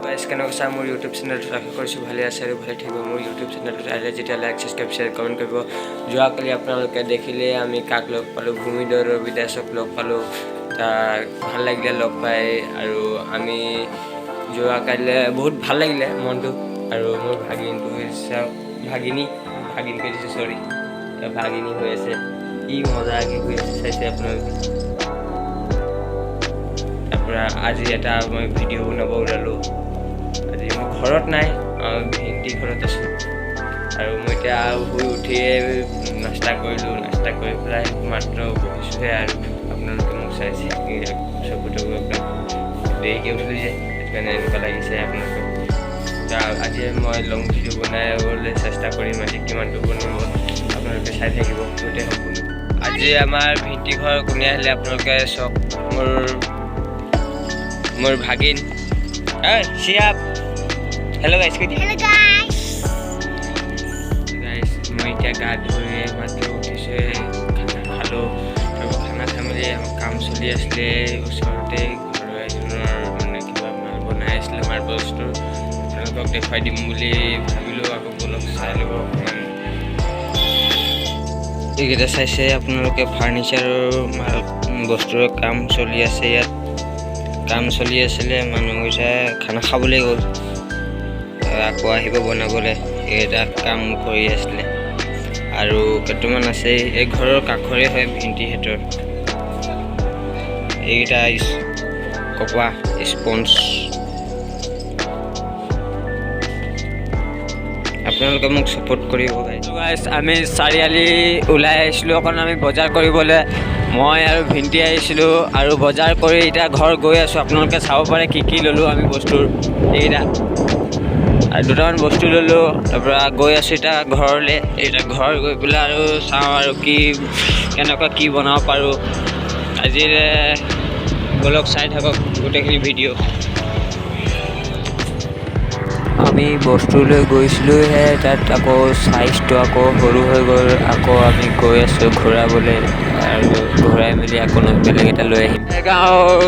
Guys কেনেকৈ চাই মোৰ ইউটিউব চেনেলটোত আশা কৰিছোঁ ভালে আছে আৰু ভালে থাকিব। মোৰ ইউটিউব চেনেলটোত আহিলে যেতিয়া লাইক ছাবস্ক্ৰাইব শ্বেয়াৰ কমেণ্ট কৰিব। যোৱাকালি আপোনালোকে দেখিলে আমি কাক লগ পালোঁ, ভূমিধৰ ৰবিদাসক লগ পালোঁ। তাক ভাল লাগিলে লগ পাই আৰু আমি যোৱাকালিলৈ বহুত ভাল লাগিলে মনটো। আৰু মোৰ ভাগিনটো ভাগিনীকৈ দিছোঁ চৰি ভাগিনী হৈ আছে, কি মজাকৈ হৈ আছে চাইছে আপোনালোকে। তাৰপৰা আজি এটা মই ভিডিঅ' বনাব ওলালোঁ। আজি মই ঘৰত নাই, ভিনটি ঘৰত আছোঁ আৰু মই এতিয়া শুই উঠিয়ে নাস্তা কৰিলোঁ। নাস্তা কৰি পেলাই মাত্ৰ বহিছোঁহে আৰু আপোনালোকে মোক চাইছে চকুটো একদম দেৰিকৈ উঠিলোঁ যে সেইটো কাৰণে এনেকুৱা লাগিছে আপোনালোকক। আজি মই লং ভিডিঅ' বনাবলৈ চেষ্টা কৰিম। আজি কিমানটো বনাব আপোনালোকে চাই থাকিব গোটেই সম্পূৰ্ণ। আজি আমাৰ ভিনটি ঘৰ কোনে আহিলে আপোনালোকে চাওক। মোৰ ভাগিন চিয়াপ হেল্ল' গাইছ কৈ দিয়া। গাইছ মই এতিয়া গা ধুই মাত্ৰ উঠিছোঁ, খানা খালোঁ আৰু খানা খাই মেলি আমাৰ কাম চলি আছিলে ওচৰতে। ঘৰৰ এজনৰ মানে কিবা মাল বনাই আছিলে মাৰ্বলছটো, আপোনালোকক দেখুৱাই দিম বুলি ভাবিলোঁ। আকৌ অলপ চাই ল'ব অকণমান। এইকেইটা চাইছে আপোনালোকে ফাৰ্নিচাৰৰ বস্তুৰ কাম চলি আছে। ইয়াত কাম চলি আছিলে, মানুহকেইটা খানা খাবলৈ গ'ল, আকৌ আহিব বনাবলৈ। এইকেইটা কাম কৰি আছিলে আৰু কেইটামান আছে এই ঘৰৰ কাষৰে হয় ভিনটিহঁতৰ। এইকেইটা কপা স্পঞ্জ। আপোনালোকে মোক ছাপোৰ্ট কৰিব। গাইছ আমি চাৰিআলি ওলাই আহিছিলোঁ অকণ আমি বজাৰ কৰিবলৈ। মই আৰু ভিনটি আহিছিলোঁ আৰু বজাৰ কৰি এতিয়া ঘৰ গৈ আছোঁ। আপোনালোকে চাব পাৰে কি কি ল'লোঁ আমি বস্তুৰ এইকেইটা আৰু দুটামান বস্তু ল'লোঁ। তাৰপৰা গৈ আছোঁ এতিয়া ঘৰলৈ। এতিয়া ঘৰ গৈ পেলাই আৰু চাওঁ আৰু কেনেকুৱা কি বনাব পাৰোঁ। আজি বলক চাই থাকক গোটেইখিনি ভিডিঅ'। আমি বস্তু লৈ গৈছিলোঁহে, তাত আকৌ চাইজটো আকৌ সৰু হৈ গ'ল। আকৌ আমি গৈ আছোঁ ঘূৰাবলৈ আৰু ঘূৰাই মেলি আকৌ বেলেগ এটা লৈ আহিম। গাঁৱৰ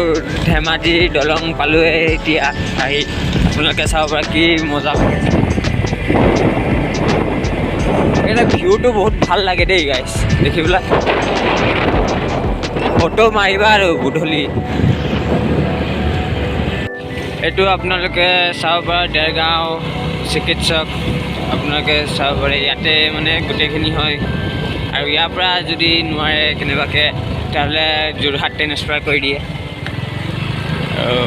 ধেমাজি দলং পালোঁহে এতিয়া আহি। আপোনালোকে চাব পাৰে কি মজা লাগে। এটা ভিউটো বহুত ভাল লাগে দেই গাইছ দেখি পেলাই। ফটো মাৰিবা আৰু গধূলি। এইটো আপোনালোকে চাব পাৰে দেৰগাঁও চিকিৎসক। আপোনালোকে চাব পাৰে ইয়াতে মানে গোটেইখিনি হয় আৰু ইয়াৰ পৰা যদি নোৱাৰে কেনেবাকৈ তেতিয়াহ'লে যোৰহাট ট্ৰেন্সফাৰ কৰি দিয়ে। আৰু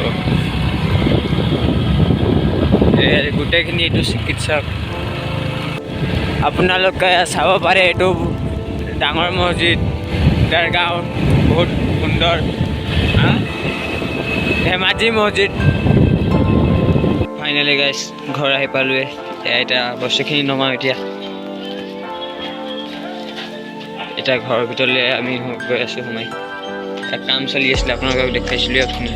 গোটেইখিনি এইটো চিকিৎসক। আপোনালোকে চাব পাৰে এইটো ডাঙৰ মছজিদ দেৰগাঁও, বহুত সুন্দৰ ধেমাজি মছজিদ। ফাইনেলি গাইছ ঘৰ আহি পালোঁৱে। এতিয়া বস্তুখিনি নমাওঁ। এতিয়া ঘৰৰ ভিতৰলৈ আমি গৈ আছোঁ সোমাই। কাম চলি আছিলে আপোনালোকক দেখাইছিলোঁ আপুনি।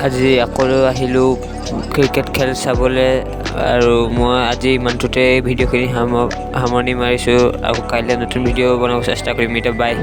আজি আকৌ আহিলোঁ ক্ৰিকেট খেল চাবলৈ আৰু মই আজি ইমানটোতে ভিডিঅ'খিনি সামৰণি মাৰিছোঁ। আকৌ কাইলৈ নতুন ভিডিঅ' বনাব চেষ্টা কৰিম। এতিয়া বাই।